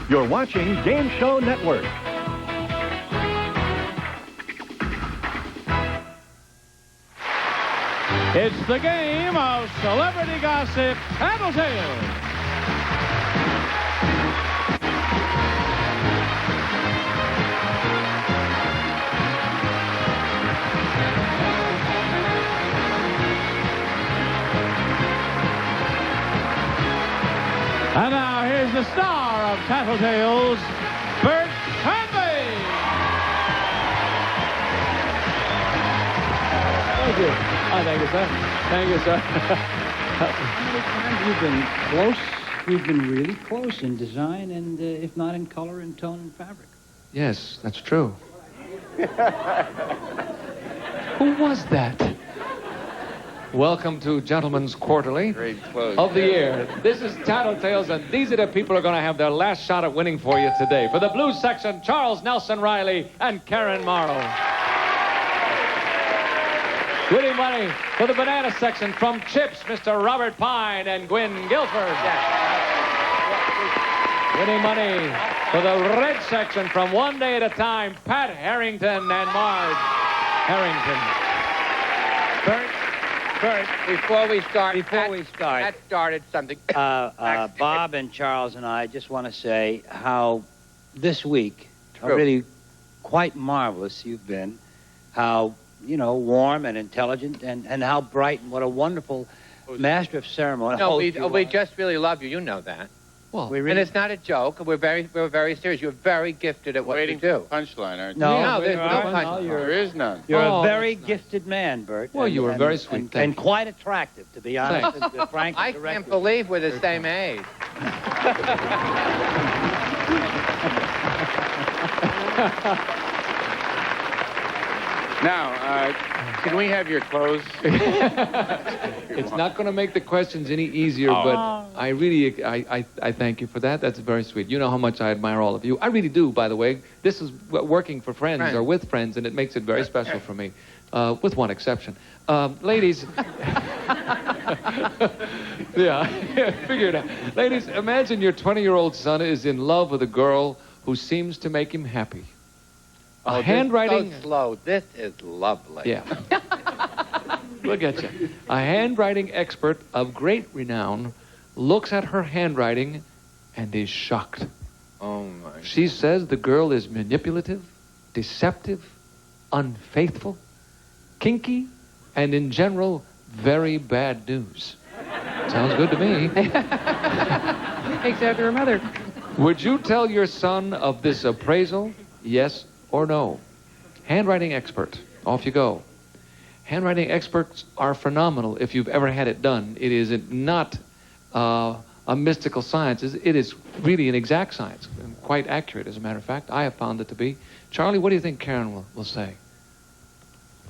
You're watching Game Show Network. It's the game of Celebrity Gossip Tattletales. And now here's the star of Tattletales, Bert Convey. Thank you. Oh, thank you, sir. Thank you, sir. How many times you've been close? You've been really close in design and, if not in color, in tone and fabric. Yes, that's true. Who was that? Welcome to Gentleman's Quarterly of the year. This is Tattletales, and these are the people who are going to have their last shot at winning for you today. For the blue section, Charles Nelson Reilly and Karen Morrow. Winning money for the banana section from Chips, Mr. Robert Pine and Gwynn Guilford. Winning money for the red section from One Day at a Time, Pat Harrington and Marge Harrington. Bert, before we start, Pat started something. Bob and Charles and I just want to say how this week, how True. really quite marvelous you've been. How, you know, warm and intelligent and how bright and what a wonderful master of ceremony. No, we just really love you. You know that. Well, And it's not a joke. We're very serious. You're very gifted at what you do. Punchline, aren't you? No, there's no punchline. No, There is none. You're Oh, a very that's nice. gifted man, Bert. Well, you were very sweet. And, Thank you. quite attractive, to be honest. and frank I and direct can't with you. believe we're the same age. Now, can we have your clothes? It's not going to make the questions any easier, but I really, I thank you for that. That's very sweet. You know how much I admire all of you. I really do, by the way. This is working for friends or with friends, and it makes it very special for me, with one exception. Ladies, yeah, figure it out. Ladies, imagine your 20-year-old son is in love with a girl who seems to make him happy. Oh, handwriting. So slow. This is lovely. Yeah. Look at you. A handwriting expert of great renown looks at her handwriting and is shocked. Oh my. She says the girl is manipulative, deceptive, unfaithful, kinky, and in general, very bad news. Sounds good to me. Except her mother. Would you tell your son of this appraisal? Yes or no? Handwriting expert. Off you go. Handwriting experts are phenomenal if you've ever had it done. It is not a mystical science. It is really an exact science, and quite accurate, as a matter of fact. I have found it to be. Charlie, what do you think Karen will say?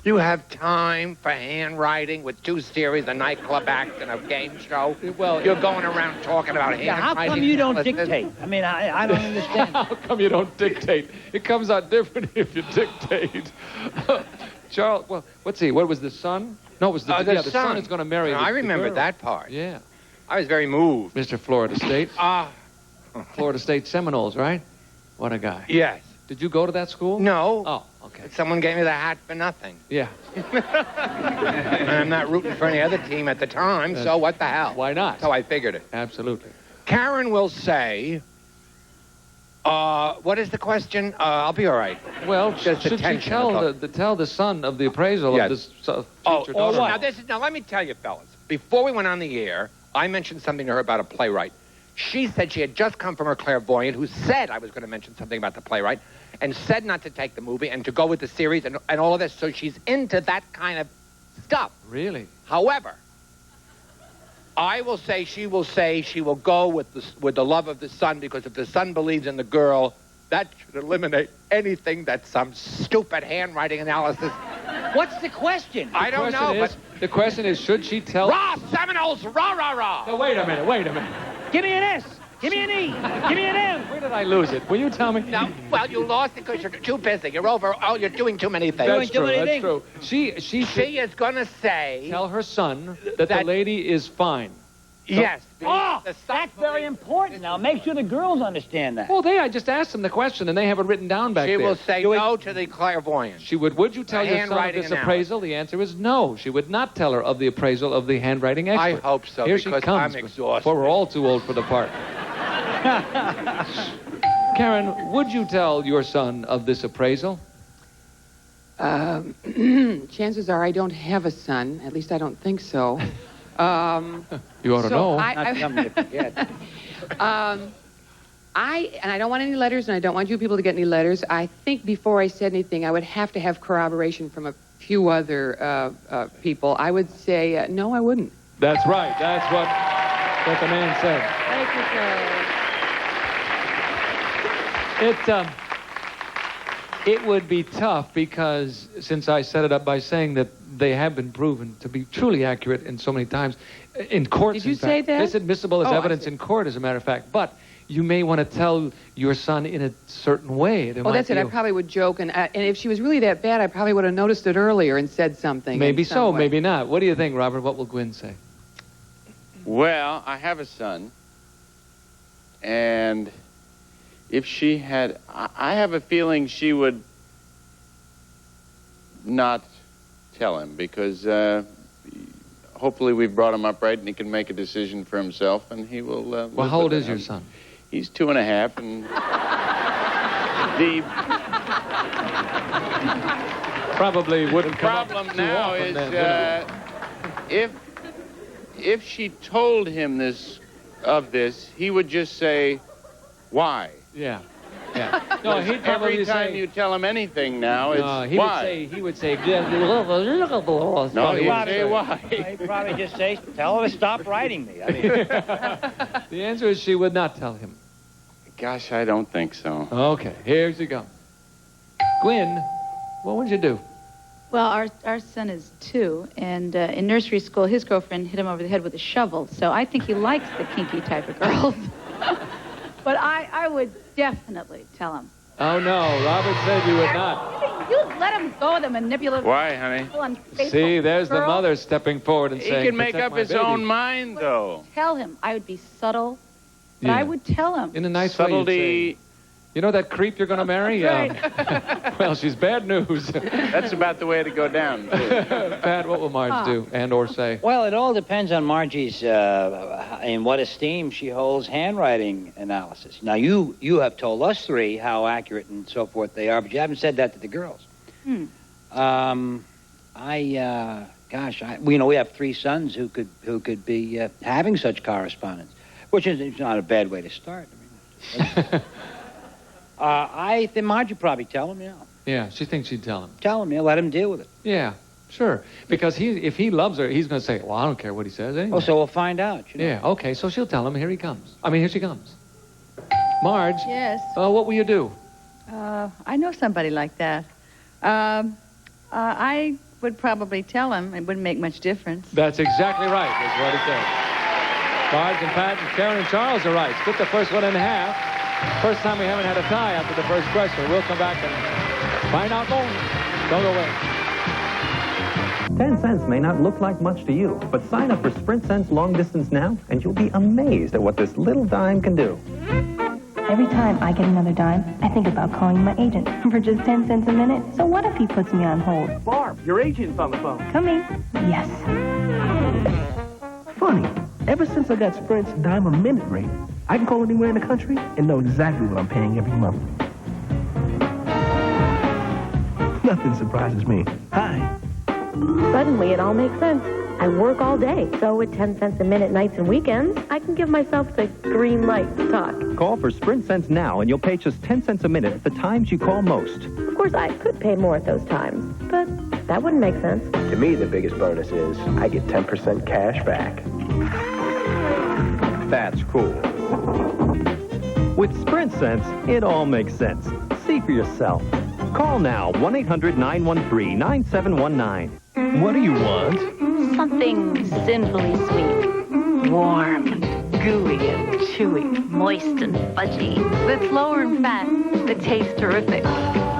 You have time for handwriting with 2 series, a nightclub act, and a game show? Well, You're going around talking about handwriting. Yeah, how come you don't dictate? I mean, I don't understand. How come you don't dictate? It comes out different if you dictate. Charles, well, let's see. What was the son? No, it was the son is going to marry No, the I remember girl. that part. Yeah. I was very moved. Mr. Florida State. Florida State Seminoles, right? What a guy. Yes. Did you go to that school? No. Oh, okay. Someone gave me the hat for nothing. Yeah. And I'm not rooting for any other team at the time, so what the hell? Why not? So I figured it. Absolutely. Karen will say, what is the question? I'll be all right. Well, Just should she attention, tell that's tell the son of the appraisal Yes. of this future Or daughter? what? Now, let me tell you, fellas. Before we went on the air, I mentioned something to her about a playwright. She said she had just come from her clairvoyant who said I was going to mention something about the playwright and said not to take the movie and to go with the series and all of this. So she's into that kind of stuff. Really? However, I will say she will go with the love of the son, because if the son believes in the girl, that should eliminate anything that's some stupid handwriting analysis. What's the question? I don't know, but... The question is, should she tell... Rah, Seminoles, rah, rah, rah. No, wait a minute. Give me an S. Give me an E. Give me an M. Where did I lose it? Will you tell me? No, well, you lost it because you're too busy. You're over. Oh, you're doing too many things. That's Doing too true, many that's things. true. She She is going to say... tell her son that the That- lady is fine. Yes. Oh, the stuff that's very important. Now, make sure the girls understand that. Well, I just asked them the question, and they have it written down back She there. will say no to the clairvoyant. She would you tell your son of handwriting this analysis. appraisal? The answer is no. She would not tell her of the appraisal of the handwriting expert. I hope so, Here because she comes, I'm exhausted. Before we're all too old for the part. Karen, would you tell your son of this appraisal? Chances are I don't have a son. At least I don't think so. You ought to know. Not something to forget. I don't want any letters, and I don't want you people to get any letters. I think before I said anything, I would have to have corroboration from a few other people. I would say, no, I wouldn't. That's right. That's what the man said. Thank you, sir. It would be tough because since I set it up by saying that they have been proven to be truly accurate in so many times, in court. Did you say that? It's admissible as Oh, I evidence see. in court, as a matter of fact. But you may want to tell your son in a certain way. Oh, that's it. I probably would joke, and if she was really that bad, I probably would have noticed it earlier and said something. Maybe in some so, way. maybe not. What do you think, Robert? What will Gwen say? Well, I have a son, and if she had, I have a feeling she would not tell him, because hopefully we've brought him up right and he can make a decision for himself, and he will Well, live how old with is it. your son? He's 2.5, and the Probably wouldn't come up problem too now often is then, would if she told him this, he would just say, why? it? Yeah. Yeah. No, he'd probably Every time say, you tell him anything now, it's no, why? he would say, No, he would say why. He'd probably just say, tell her to stop writing me. I mean, The answer is she would not tell him. Gosh, I don't think so. Okay, here you go. Gwen, what would you do? Well, our son is 2, and in nursery school, his girlfriend hit him over the head with a shovel. So I think he likes the kinky type of girls. But I would definitely tell him. Oh, no, Robert said you would not. You let him go, the manipulative. Why, honey? unfaithful See, there's the girl. mother stepping forward and He saying, can make "Protect up my his baby." own mind, though. Tell him. I would be subtle, but Yeah. I would tell him. In a nice way, you'd Subtlety, say, you know that creep you're going to marry? Well, she's bad news. that's about the way to go down, too. Pat, what will Marge do and or say? well, it all depends on Margie's, in what esteem she holds handwriting analysis. Now, you have told us 3 how accurate and so forth they are, but you haven't said that to the girls. We have 3 sons who could be having such correspondence, which is not a bad way to start. I think Margie would probably tell him, Yeah, she thinks she'd tell him. Tell him, let him deal with it. Yeah, sure. Because if he loves her, he's going to say, well, I don't care what he says anyway. Oh, so we'll find out. Yeah, okay, so she'll tell him, here he comes. Here she comes. Marge, Yes. what will you do? I know somebody like that. I would probably tell him. It wouldn't make much difference. That's exactly right, is what he said. Marge and Pat and Karen and Charles are right. Split the first one in half. First time we haven't had a tie after the first question. We'll come back and find out more. Don't go away. 10 cents may not look like much to you, but sign up for Sprint Cents Long Distance now, and you'll be amazed at what this little dime can do. Every time I get another dime, I think about calling my agent for just 10 cents a minute. So what if he puts me on hold? Barb, your agent's on the phone. Coming. Yes. Funny, ever since I got Sprint's dime a minute rate, I can call anywhere in the country and know exactly what I'm paying every month. Nothing surprises me. Hi. Suddenly, it all makes sense. I work all day, so at 10 cents a minute nights and weekends, I can give myself the green light to talk. Call for Sprint Cents now, and you'll pay just 10 cents a minute at the times you call most. Of course, I could pay more at those times, but that wouldn't make sense. To me, the biggest bonus is I get 10% cash back. That's cool. With Sprint Cents, it all makes sense. See for yourself. Call now, 1-800-913-9719. What do you want? Something sinfully sweet. Warm and gooey and chewy, moist, and fudgy. That's lower in fat. That tastes terrific.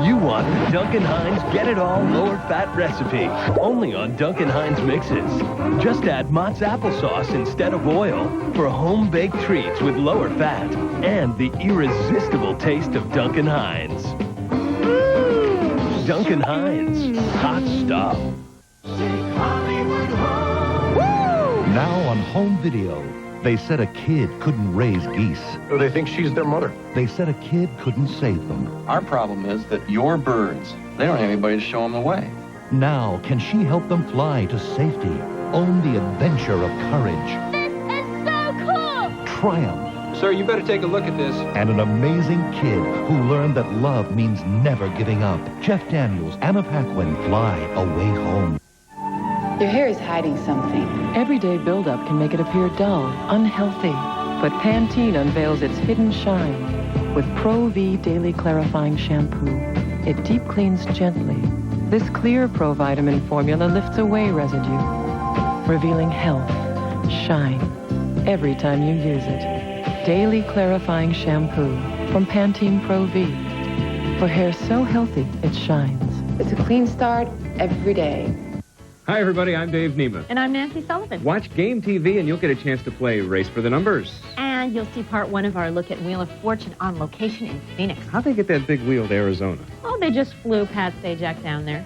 You want the Duncan Hines Get It All Lower Fat recipe. Only on Duncan Hines mixes. Just add Mott's applesauce instead of oil for home-baked treats with lower fat and the irresistible taste of Duncan Hines. Duncan Hines. Hot stuff. Now on home video, they said a kid couldn't raise geese. They think she's their mother. They said a kid couldn't save them. Our problem is that your birds, they don't have anybody to show them the way. Now, can she help them fly to safety? Own the adventure of courage, This is so cool! triumph, Sir, you better take a look at this. and an amazing kid who learned that love means never giving up. Jeff Daniels, Anna Paquin, Fly Away Home. Your hair is hiding something. Everyday buildup can make it appear dull, unhealthy. But Pantene unveils its hidden shine with Pro V Daily Clarifying Shampoo. It deep cleans gently. This clear provitamin formula lifts away residue, revealing health, shine, every time you use it. Daily Clarifying Shampoo from Pantene Pro V. For hair so healthy, it shines. It's a clean start every day. Hi, everybody. I'm Dave Nema. And I'm Nancy Sullivan. Watch Game TV and you'll get a chance to play Race for the Numbers. And you'll see part one of our look at Wheel of Fortune on location in Phoenix. How'd they get that big wheel to Arizona? Oh, they just flew Pat Sajak down there.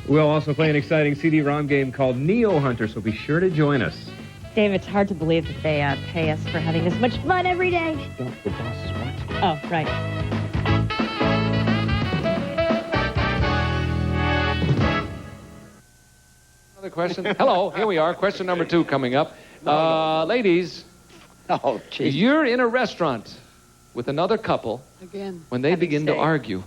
We'll also play an exciting CD-ROM game called Neo Hunter, so be sure to join us. Dave, it's hard to believe that they pay us for having this much fun every day. Don't, the boss is watching. Oh, right. Another question. Hello, here we are. Question number 2 coming up. Ladies, you're in a restaurant with another couple. Again. When they begin to argue.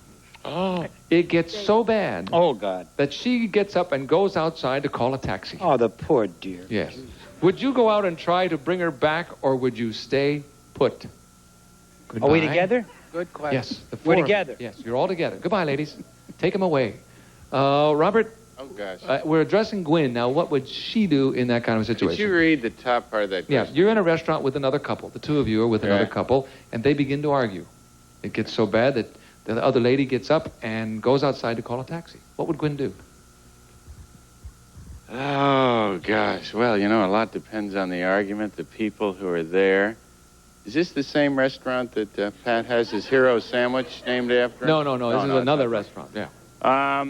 Oh. It gets so bad. Oh, God. That she gets up and goes outside to call a taxi. Oh, the poor dear. Yes. Would you go out and try to bring her back, or would you stay put? Goodbye. Are we together? Good question. Yes. The We're four- together. Yes, you're all together. Goodbye, ladies. Take them away. Robert, Oh, gosh. we're addressing Gwen. Now, what would she do in that kind of Could situation? you read the top part of that Yeah, question? you're in a restaurant with another couple. The two of you are with another couple, and they begin to argue. It gets so bad that the other lady gets up and goes outside to call a taxi. What would Gwen do? Oh, gosh. Well, you know, a lot depends on the argument, the people who are there. Is this the same restaurant that Pat has his hero sandwich named after him? No. This is another restaurant. Yeah.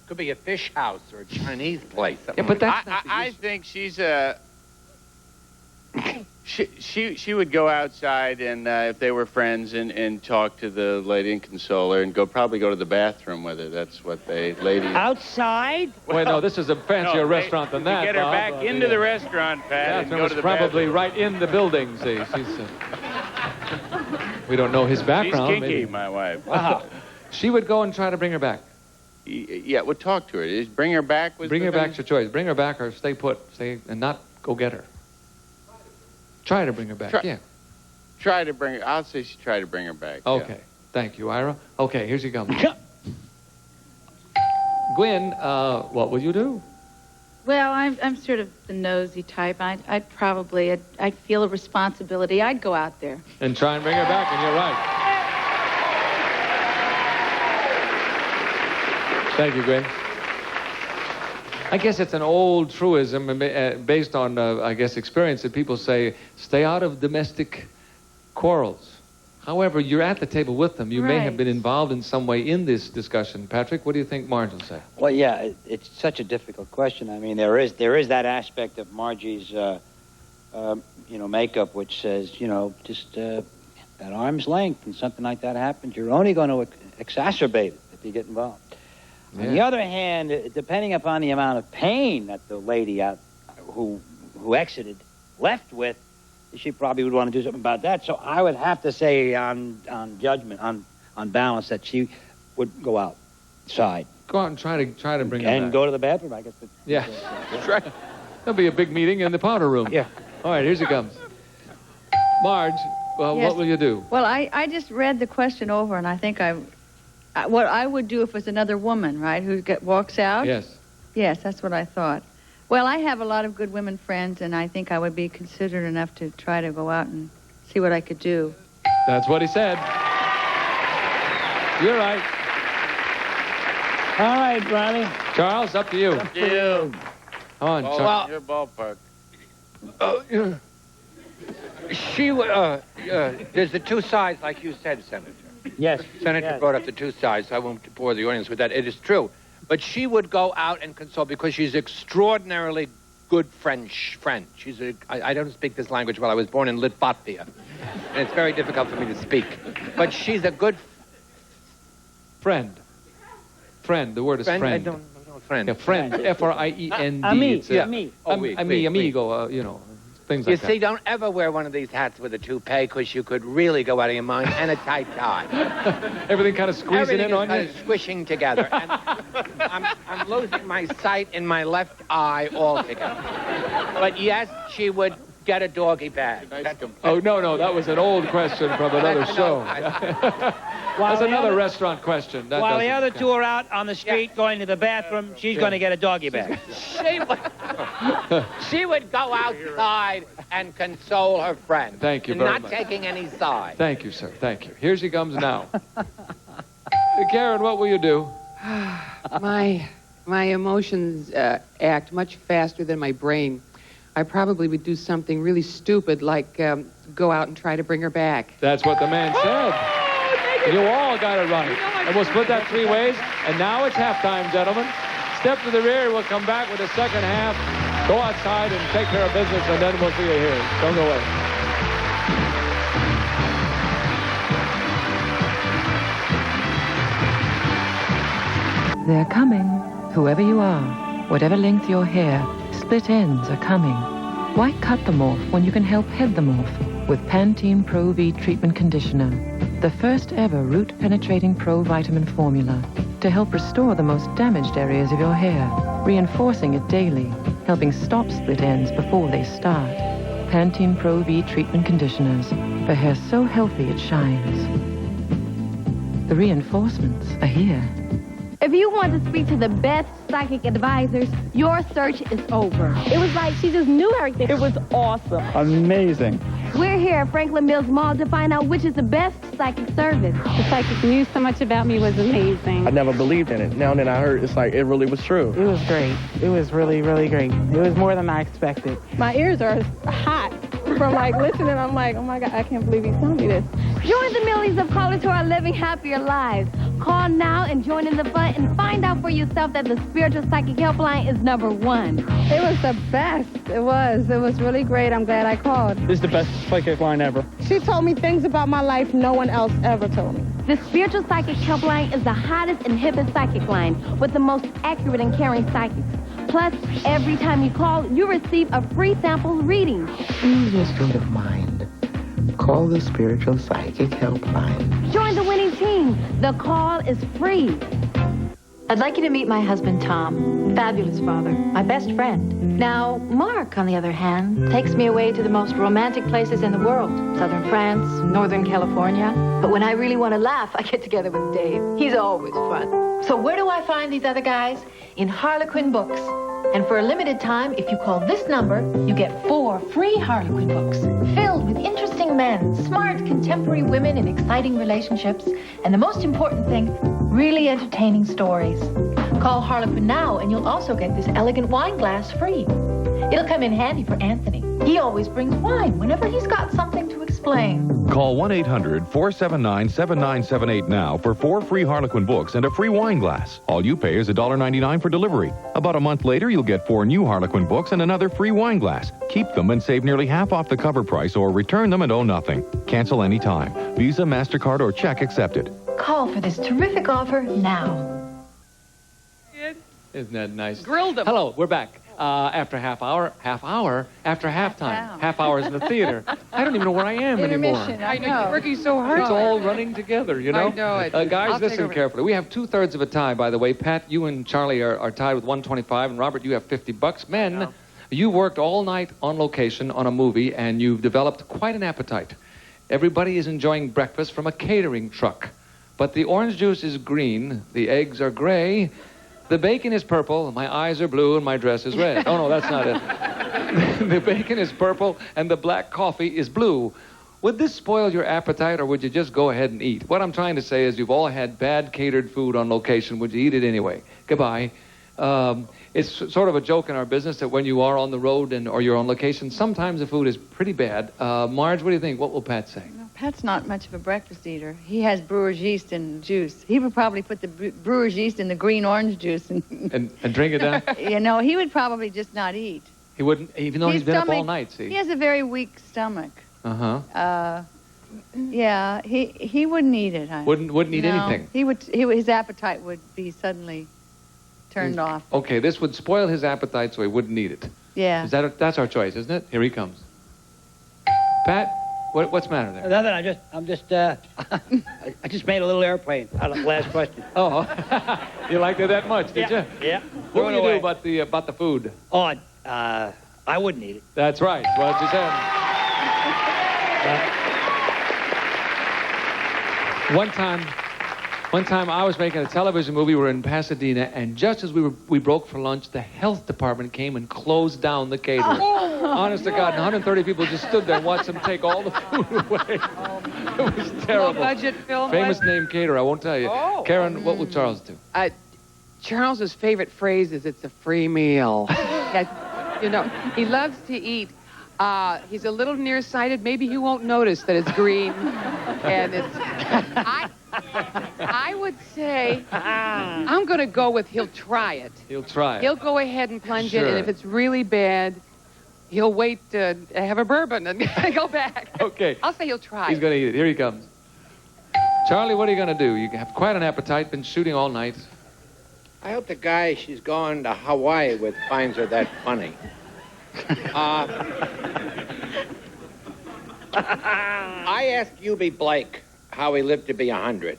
Could be a fish house or a Chinese place. Yeah, but that's I think she's a... She would go outside and if they were friends and talk to the lady and console her and probably go to the bathroom with her. That's what ladies... Outside? Wait, no, this is a fancier restaurant than that, To get her Bob. back into the restaurant, Pat, and Bathroom go is to the probably bathroom. right in the building, see. We don't know his background. She's kinky, maybe. my wife. Wow. She would go and try to bring her back. Yeah, we'll talk to her. Just bring her back. Bring her back's your choice. Bring her back or stay put. Stay and not go get her. Try to bring her back. Yeah. Try to bring her. I'll say she tried to bring her back. Okay. Thank you, Ira. Okay, here she comes. Gwen, what will you do? Well, I'm sort of the nosy type. I'd feel a responsibility. I'd go out there. And try and bring her back, and you're right. Thank you, Gwen. I guess it's an old truism based on, I guess, experience that people say, stay out of domestic quarrels. However, you're at the table with them. You may have been involved in some way in this discussion. Patrick, what do you think Marge will say? Well, yeah, it's such a difficult question. I mean, there is that aspect of Margie's, makeup which says, just at arm's length, and something like that happens, you're only going to exacerbate it if you get involved. Yeah. On the other hand, depending upon the amount of pain that the lady who exited left with, she probably would want to do something about that. So I would have to say on judgment, on balance, that she would go outside. Go out and try to bring her back. And go to the bathroom, I guess. Yeah. That's right. There'll be a big meeting in the powder room. Yeah. All right, here she comes. Marge, well, Yes. what will you do? Well, I just read the question over, and I think what I would do if it was another woman, right, who walks out? Yes. Yes, that's what I thought. Well, I have a lot of good women friends, and I think I would be considerate enough to try to go out and see what I could do. That's what he said. You're right. All right, Reilly. Charles, up to you. Up to you. Come on, Oh, Charles. your ballpark. There's the two sides, like you said, Senator. Yes. Senator yes. brought up the two sides, so I won't bore the audience with that. It is true. But she would go out and console because she's extraordinarily good French friend. I don't speak this language well. I was born in Litvatvia, and it's very difficult for me to speak. But she's a good friend. Friend. The word is friend. I don't know friend. Yeah, friend. F-R-I-E-N-D. Amigo. Things like that. You see, don't ever wear one of these hats with a toupee because you could really go out of your mind, and a tight tie. Everything kind of squeezing in on you? Everything is squishing together. And I'm losing my sight in my left eye altogether. But yes, she would get a doggy bag. Oh, no, that was an old question from another show. That's another restaurant question. While the other two are out on the street going to the bathroom, she's going to get a doggy bag. She would go outside and console her friend. Thank you very much. Not taking any side. Thank you, sir. Thank you. Here she comes now. Karen, what will you do? My emotions act much faster than my brain. I probably would do something really stupid like go out and try to bring her back. That's what the man said. You all got it right. And we'll split that 3 ways. And now it's halftime, gentlemen. Step to the rear. We'll come back with the second half. Go outside and take care of business, and then we'll see you here. Don't go away. They're coming, whoever you are, whatever length your hair, split ends are coming. Why cut them off when you can help head them off with Pantene Pro V Treatment Conditioner, the first ever root-penetrating pro vitamin formula to help restore the most damaged areas of your hair, reinforcing it daily, helping stop split ends before they start. Pantene Pro V Treatment Conditioners, for hair so healthy it shines. The reinforcements are here. If you want to speak to the best psychic advisors, your search is over. It was like she just knew everything. It was awesome. Amazing. We're here at Franklin Mills Mall to find out which is the best psychic service. The psychic knew so much about me was amazing. I never believed in it. Now that I heard, it's like it really was true. It was great. It was really, really great. It was more than I expected. My ears are hot from listening. I'm like, oh my God, I can't believe he's telling me this. Join the millions of callers who are living happier lives. Call now and join in the fun and find out for yourself that the Spiritual Psychic Helpline is #1. It was the best. It was really great. I'm glad I called. This is the best psychic line ever. She told me things about my life no one else ever told me. The Spiritual Psychic Helpline is the hottest and hippest psychic line with the most accurate and caring psychics. Plus, every time you call, you receive a free sample reading. Ease your state of mind. Call the Spiritual Psychic Helpline. Join the winning team. The call is free. I'd like you to meet my husband, Tom. Fabulous father. My best friend. Now, Mark, on the other hand, takes me away to the most romantic places in the world. Southern France, Northern California. But when I really want to laugh, I get together with Dave. He's always fun. So where do I find these other guys? In Harlequin Books. And for a limited time, if you call this number, you get 4 free Harlequin books filled with interesting men, smart contemporary women in exciting relationships, and the most important thing, really entertaining stories. Call Harlequin now, and you'll also get this elegant wine glass free. It'll come in handy for Anthony. He always brings wine whenever he's got something to explain. Call 1-800-479-7978 now for 4 free Harlequin books and a free wine glass. All you pay is $1.99 for delivery. About a month later, you'll get 4 new Harlequin books and another free wine glass. Keep them and save nearly half off the cover price or return them and owe nothing. Cancel anytime. Visa, MasterCard, or check accepted. Call for this terrific offer now. Isn't that nice? Grilled them. Hello, we're back. After after halftime. Half hours in the theater. I don't even know where I am anymore. I know. You're working so hard. It's all running together, you know? I know it. Guys, listen carefully. We have 2/3 of a tie, by the way. Pat, you and Charlie are tied with $125, and Robert, you have $50. Men, you worked all night on location on a movie, and you've developed quite an appetite. Everybody is enjoying breakfast from a catering truck. But the orange juice is green, the eggs are gray, The bacon is purple, my eyes are blue, and my dress is red. Oh, no, that's not it. The bacon is purple, and the black coffee is blue. Would this spoil your appetite, or would you just go ahead and eat? What I'm trying to say is you've all had bad catered food on location. Would you eat it anyway? Goodbye. It's sort of a joke in our business that when you are on the road or you're on location, sometimes the food is pretty bad. Marge, what do you think? What will Pat say? No, Pat's not much of a breakfast eater. He has brewer's yeast in juice. He would probably put the brewer's yeast in the green orange juice. And drink it down? You know, he would probably just not eat. He wouldn't, even though he's been up all night, see? He has a very weak stomach. Uh-huh. Yeah, he wouldn't eat it. Wouldn't eat anything? His appetite would be suddenly turned off. Okay, this would spoil his appetite, so he wouldn't eat it. Yeah. That's our choice, isn't it? Here he comes. Pat, what's the matter there? Nothing. I just made a little airplane out of the last question. Oh, you liked it that much, did you? Yeah. What would you do about the food? Oh, I wouldn't eat it. That's right. What you said. One time I was making a television movie. We were in Pasadena, and just as we broke for lunch, the health department came and closed down the caterer. Honest to God, 130 people just stood there and watched them take all the food away. It was terrible. Low-budget film. Famous name caterer, I won't tell you. Karen, what will Charles do? Charles's favorite phrase is, "It's a free meal." You know, he loves to eat. He's a little nearsighted. Maybe he won't notice that it's green. And it's... I would say I'm going to go with he'll try it. He'll try it. He'll go ahead and plunge in, and if it's really bad, he'll wait to have a bourbon and go back. Okay. I'll say he'll try. He's going to eat it. Here he comes. Charlie, what are you going to do? You have quite an appetite, been shooting all night. I hope the guy she's going to Hawaii with finds her that funny. I asked Eubie Blake how he lived to be 100,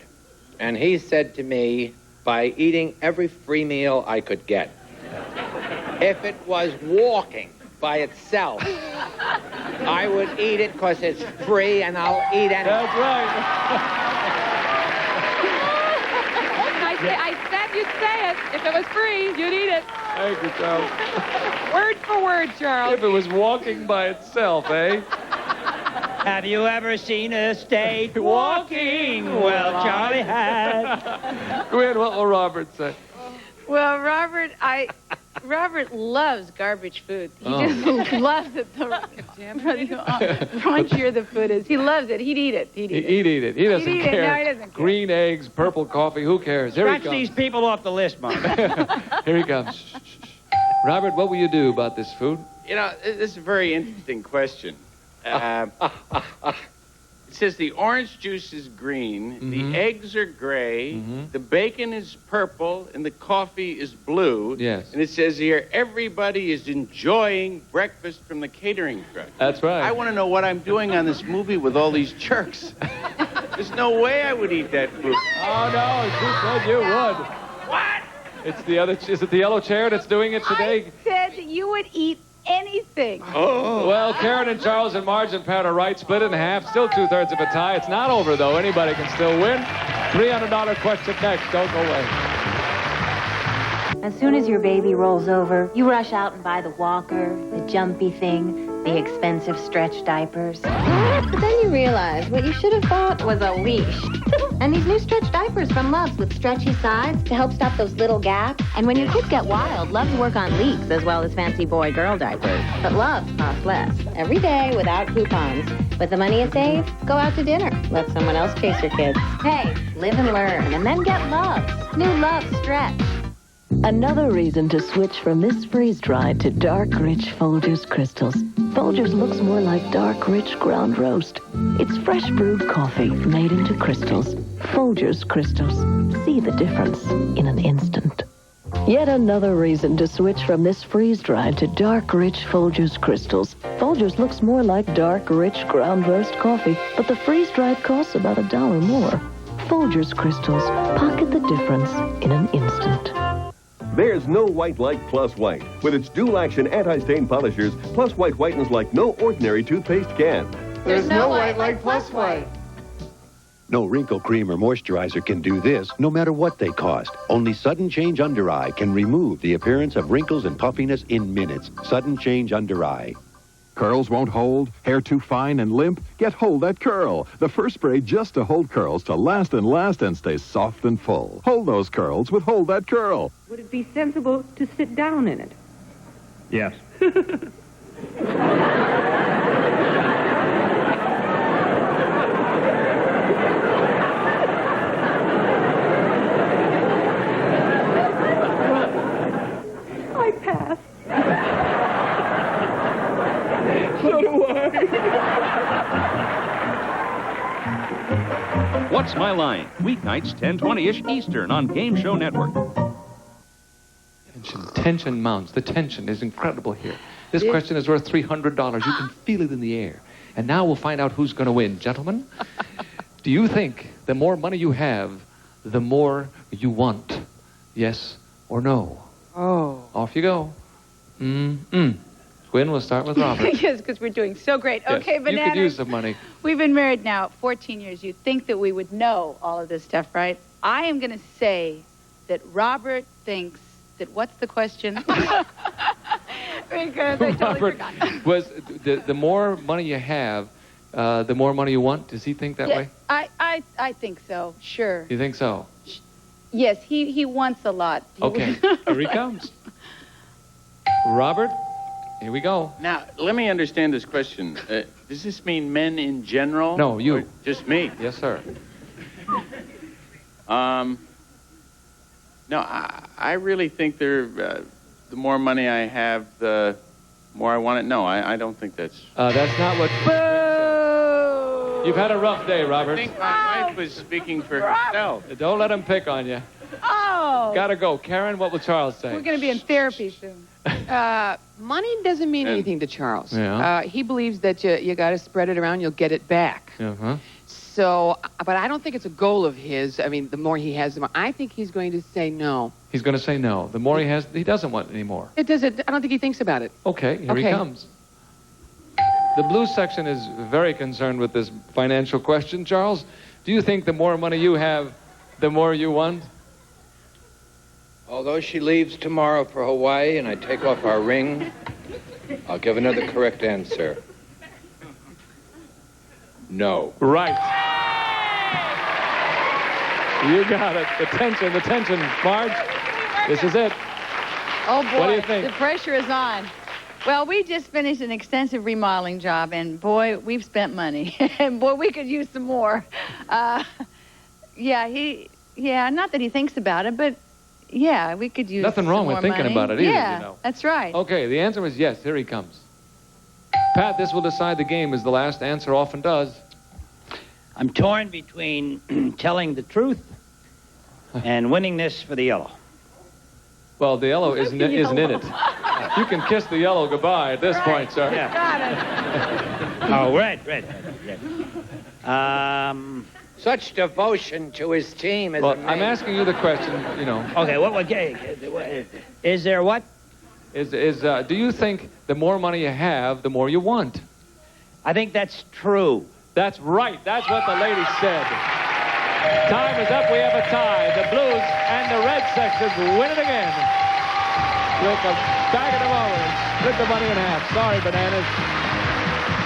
and he said to me, by eating every free meal I could get. If it was walking by itself, I would eat it because it's free and I'll eat anything. That's right. I said you'd say it. If it was free, you'd eat it. Thank you, Charles. Word for word, Charles. If it was walking by itself, eh? Have you ever seen a state walking? Well, Charlie has. Go ahead, what will Robert say? Well, Robert loves garbage food. He just loves it. The crunchier the food is. He loves it. He'd eat it. He'd eat it. He doesn't He'd eat care. it. No, he doesn't care. Green eggs, purple coffee, who cares? Here he Scratch comes. these people off the list, Mom. Here he comes. Shh, shh, shh. Robert, what will you do about this food? You know, this is a very interesting question. It says the orange juice is green, the eggs are gray, the bacon is purple, and the coffee is blue. Yes. And it says here, everybody is enjoying breakfast from the catering truck. That's right. I want to know what I'm doing on this movie with all these jerks. There's no way I would eat that food. Oh, no, you said you would. What? Is it the yellow chair that's doing it today? I said that you would eat anything. Oh. Well, Karen and Charles and Marge and Pat are right, split in half, still 2/3 of a tie. It's not over, though. Anybody can still win. $300 question next. Don't go away. As soon as your baby rolls over, you rush out and buy the walker, the jumpy thing, the expensive stretch diapers. But then you realize what you should have bought was a leash. And these new stretch diapers from Love's with stretchy sides to help stop those little gaps. And when your kids get wild, Love's work on leaks as well as fancy boy-girl diapers. But Love's cost less. Every day without coupons. With the money you save, go out to dinner. Let someone else chase your kids. Hey, live and learn, and then get Love's. New Love's Stretch. Another reason to switch from this freeze-dried to dark, rich Folgers Crystals. Folgers looks more like dark, rich ground roast. It's fresh brewed coffee made into crystals. Folgers Crystals. See the difference in an instant. Yet another reason to switch from this freeze-dried to dark, rich Folgers Crystals. Folgers looks more like dark, rich ground roast coffee, but the freeze-dried costs about $1 more. Folgers Crystals. Pocket the difference in an instant. There's no white like Plus White. With its dual-action anti-stain polishers, Plus White whitens like no ordinary toothpaste can. There's no white like Plus White. No wrinkle cream or moisturizer can do this, no matter what they cost. Only Sudden Change Under Eye can remove the appearance of wrinkles and puffiness in minutes. Sudden Change Under Eye. Curls won't hold? Hair too fine and limp? Get Hold That Curl, the first spray just to hold curls to last and stay soft and full. Hold those curls with Hold That Curl. Would it be sensible to sit down in it? Yes. I pass. So do I. What's My Line? Weeknights, 10:20-ish Eastern on Game Show Network. Tension mounts. The tension is incredible here. This question is worth $300. You can feel it in the air. And now we'll find out who's going to win. Gentlemen, do you think the more money you have, the more you want? Yes or no? Oh. Off you go. Quinn, we'll start with Robert. Yes, because we're doing so great. Yes, Okay, Banana. You could use some money. We've been married now 14 years. You'd think that we would know all of this stuff, right? I am going to say that Robert thinks that, what's the question? Because I totally Robert, forgot. was the more money you have, the more money you want? Does he think that way? I think so, sure. You think so? Yes, he wants a lot. Okay, here he comes. Robert, here we go. Now, let me understand this question. Does this mean men in general? No, you. Or just me? Yes, sir. No, I really think the more money I have, the more I want it. No, I don't think that's... That's not what... Boo! You've had a rough day, Robert. I think my wife was speaking for herself. Don't let him pick on you. Oh! Gotta go. Karen, what will Charles say? We're going to be in therapy soon. Money doesn't mean anything to Charles. Yeah. He believes that you got to spread it around, you'll get it back. Uh-huh. So, but I don't think it's a goal of his. I mean, the more he has, the more. I think he's going to say no. He's going to say no. The more he has, he doesn't want any more. It doesn't. I don't think he thinks about it. Okay, here he comes. The blue section is very concerned with this financial question. Charles, do you think the more money you have, the more you want? Although she leaves tomorrow for Hawaii and I take off our ring, I'll give another correct answer. No. Right. You got it. The tension. Marge, this is it. Oh, boy. What do you think? The pressure is on. Well, we just finished an extensive remodeling job, and boy, we've spent money. And boy, we could use some more. Not that he thinks about it, but yeah, we could use Nothing wrong some with more thinking money. about it either, Yeah, you know. that's right. Okay, the answer is yes. Here he comes. Pat, this will decide the game, as the last answer often does. I'm torn between telling the truth and winning this for the yellow. Well, the yellow isn't in it. You can kiss the yellow goodbye at this point, sir. Yeah. Got it. Oh, red. Such devotion to his team is Well, amazing. I'm asking you the question, you know. Okay, what is there what? Do you think the more money you have, the more you want? I think that's true. That's right. That's what the lady said. Time is up. We have a tie. The Blues and the Red sections win it again. With a bag of dollars. Split the money in half. Sorry, Bananas.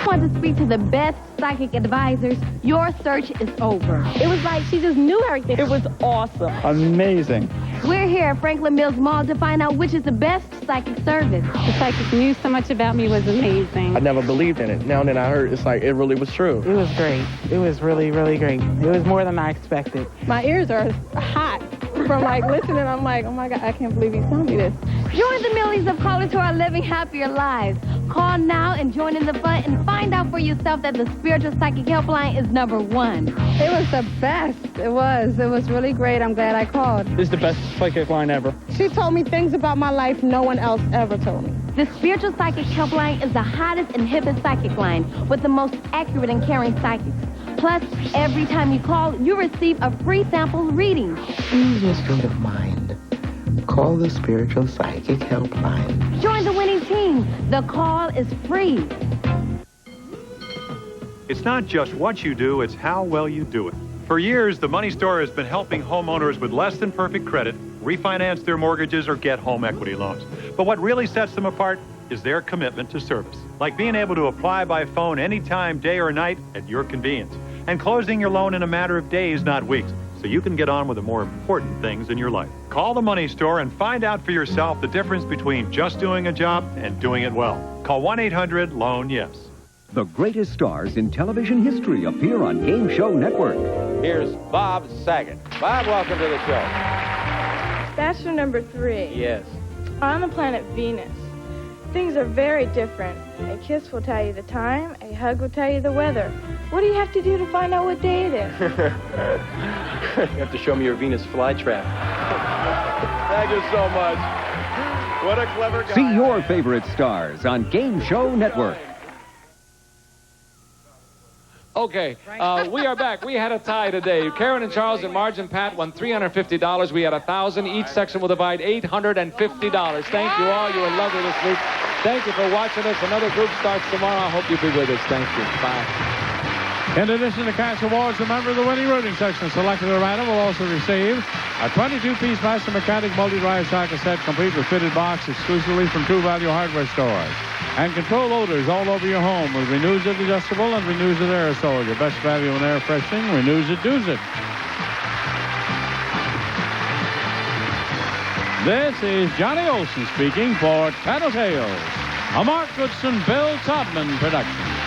Want to speak to the best psychic advisors? Your search is over. It was like she just knew everything. It was awesome. Amazing. We're here at Franklin Mills Mall to find out which is the best psychic service. The psychic knew so much about me was amazing. I never believed in it. Now that I heard, it's like it really was true. It was great. It was really, really great. It was more than I expected. My ears are hot from like listening. I'm like, oh my God, I can't believe he told me this. Join the millions of callers who are living happier lives. Call now and join in the fun and find out for yourself that the Spiritual Psychic Helpline is #1. It was the best. It was really great. I'm glad I called. This is the best psychic line ever. She told me things about my life no one else ever told me. The Spiritual Psychic Helpline is the hottest and hippest psychic line with the most accurate and caring psychics. Plus, every time you call, you receive a free sample reading. Ease your state of mind. Call the Spiritual Psychic Helpline. Join the winning team. The call is free. It's not just what you do, it's how well you do it. For years, the Money Store has been helping homeowners with less than perfect credit refinance their mortgages or get home equity loans. But what really sets them apart is their commitment to service, like being able to apply by phone anytime, day or night, at your convenience, and closing your loan in a matter of days, not weeks, so you can get on with the more important things in your life. Call the Money Store and find out for yourself the difference between just doing a job and doing it well. Call 1-800-LOAN-YES. The greatest stars in television history appear on Game Show Network. Here's Bob Saget. Bob, welcome to the show. Bachelor number 3. Yes. On the planet Venus, things are very different. A kiss will tell you the time, a hug will tell you the weather. What do you have to do to find out what day it is? You have to show me your Venus flytrap. Thank you so much. What a clever guy. See your favorite stars on Game Show Network. Okay, we are back. We had a tie today. Karen and Charles and Marge and Pat won $350. We had $1,000. Each section will divide $850. Thank you all. You were lovely this week. Thank you for watching us. Another group starts tomorrow. I hope you'll be with us. Thank you. Bye. In addition to cash awards, a member of the winning rooting section selected at random will also receive a 22-piece Master Mechanic multi-drive socket set complete with fitted box exclusively from True Value Hardware stores. And control loaders all over your home with Renews It adjustable and Renews It aerosol. Your best value in air freshening. Renews It, does it. This is Johnny Olson speaking for Tattletales, a Mark Goodson, Bill Todman production.